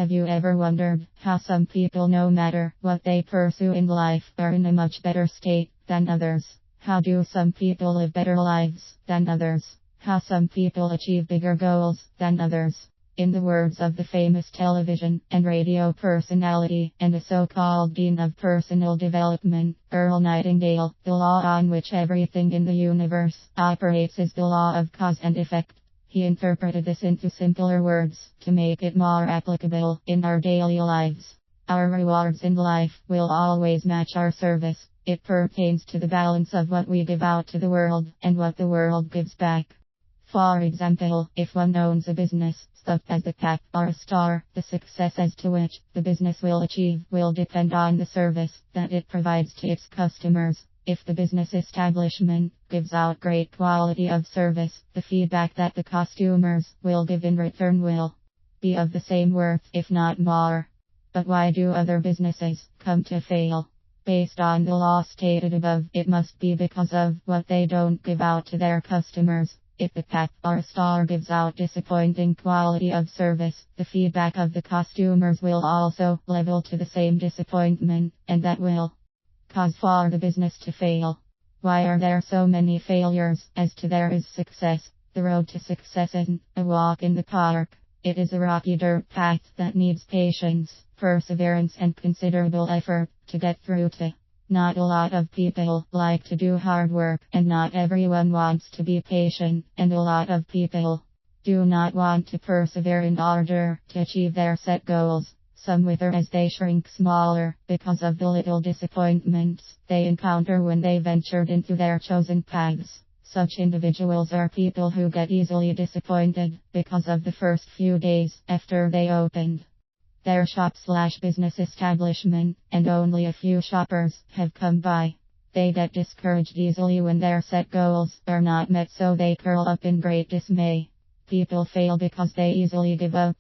Have you ever wondered how some people, no matter what they pursue in life, are in a much better state than others? How do some people live better lives than others? How some people achieve bigger goals than others? In the words of the famous television and radio personality and the so-called Dean of Personal Development, Earl Nightingale, the law on which everything in the universe operates is the law of cause and effect. He interpreted this into simpler words to make it more applicable in our daily lives. Our rewards in life will always match our service. It pertains to the balance of what we give out to the world and what the world gives back. For example, if one owns a business, such as a cap or a star, the success as to which the business will achieve will depend on the service that it provides to its customers. If the business establishment gives out great quality of service, the feedback that the customers will give in return will be of the same worth, if not more. But why do other businesses come to fail? Based on the law stated above, it must be because of what they don't give out to their customers. If the cap or a star gives out disappointing quality of service, the feedback of the customers will also level to the same disappointment, and that will cause for the business to fail. Why are there so many failures as to there is success? The road to success isn't a walk in the park. It is a rocky dirt path that needs patience, perseverance and considerable effort to get through to. Not a lot of people like to do hard work, and not everyone wants to be patient, and a lot of people do not want to persevere in order to achieve their set goals. Some wither as they shrink smaller because of the little disappointments they encounter when they ventured into their chosen paths. Such individuals are people who get easily disappointed because of the first few days after they opened their shop/business establishment, and only a few shoppers have come by. They get discouraged easily when their set goals are not met, so they curl up in great dismay. People fail because they easily give up.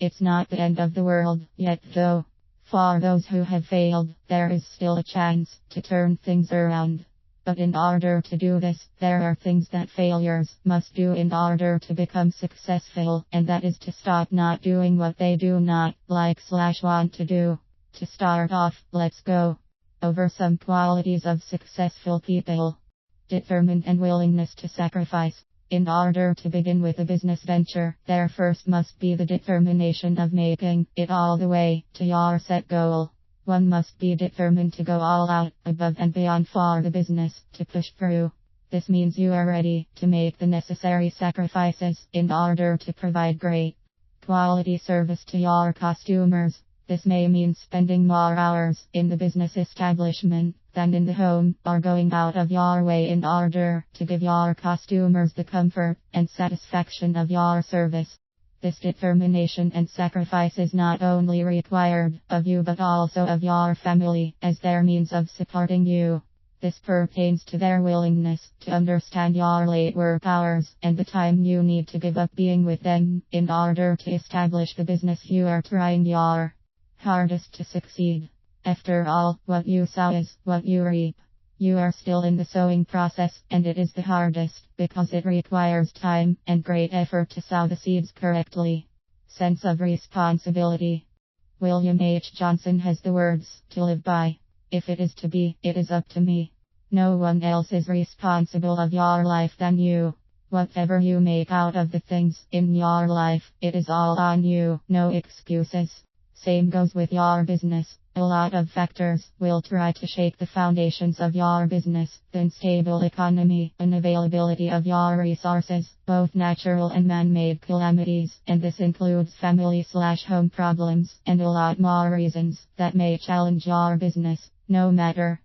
It's not the end of the world yet, though. For those who have failed, there is still a chance to turn things around. But in order to do this, there are things that failures must do in order to become successful, and that is to stop not doing what they do not like/want to do. To start off, let's go over some qualities of successful people. Determined and willingness to sacrifice. In order to begin with a business venture, there first must be the determination of making it all the way to your set goal. One must be determined to go all out, above and beyond for the business to push through. This means you are ready to make the necessary sacrifices in order to provide great quality service to your customers. This may mean spending more hours in the business establishment than in the home, or going out of your way in order to give your customers the comfort and satisfaction of your service. This determination and sacrifice is not only required of you but also of your family as their means of supporting you. This pertains to their willingness to understand your late work hours and the time you need to give up being with them in order to establish the business you are trying your hardest to succeed. After all, what you sow is what you reap. You are still in the sowing process, and it is the hardest because it requires time and great effort to sow the seeds correctly. Sense of responsibility. William H. Johnson has the words to live by. If it is to be, it is up to me. No one else is responsible of your life than you. Whatever you make out of the things in your life, it is all on you, no excuses. Same goes with your business. A lot of factors will try to shake the foundations of your business: the unstable economy, unavailability of your resources, both natural and man-made calamities, and this includes family/home problems, and a lot more reasons that may challenge your business. No matter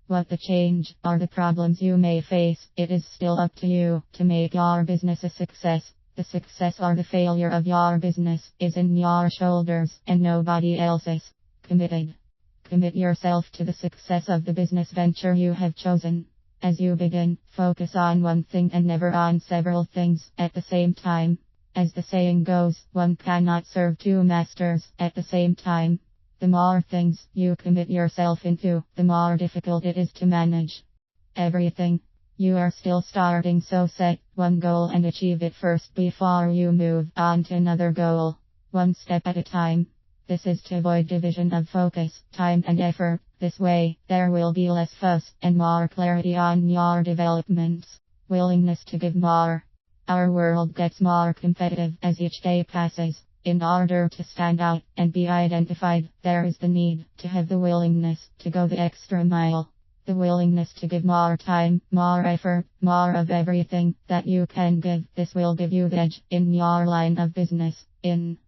what the change or the problems you may face, it is still up to you to make your business a success. The success or the failure of your business is in your shoulders and nobody else's. Committed. Commit yourself to the success of the business venture you have chosen. As you begin, focus on one thing and never on several things at the same time. As the saying goes, one cannot serve two masters at the same time. The more things you commit yourself into, the more difficult it is to manage everything. You are still starting, so set one goal and achieve it first before you move on to another goal. One step at a time. This is to avoid division of focus, time and effort. This way, there will be less fuss and more clarity on your developments. Willingness to give more. Our world gets more competitive as each day passes. In order to stand out and be identified, there is the need to have the willingness to go the extra mile. The willingness to give more time, more effort, more of everything that you can give. This will give you the edge in your line of business. In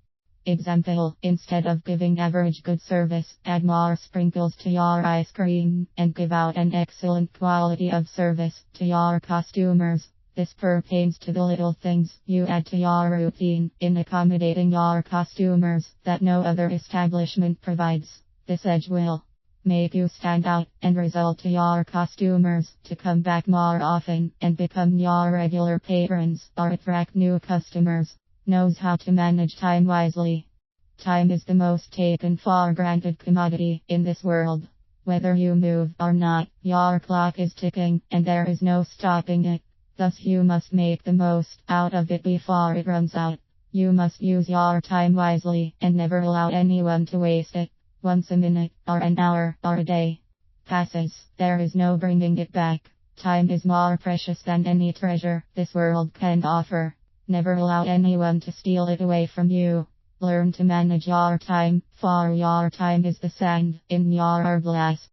example, instead of giving average good service, add more sprinkles to your ice cream and give out an excellent quality of service to your customers. This pertains to the little things you add to your routine in accommodating your customers that no other establishment provides. This edge will make you stand out and result to your customers to come back more often and become your regular patrons or attract new customers. Knows how to manage time wisely. Time is the most taken for granted commodity in this world. Whether you move or not, your clock is ticking and there is no stopping it. Thus you must make the most out of it before it runs out. You must use your time wisely and never allow anyone to waste it. Once a minute, or an hour, or a day passes, there is no bringing it back. Time is more precious than any treasure this world can offer. Never allow anyone to steal it away from you. Learn to manage your time, for your time is the sand in your hourglass.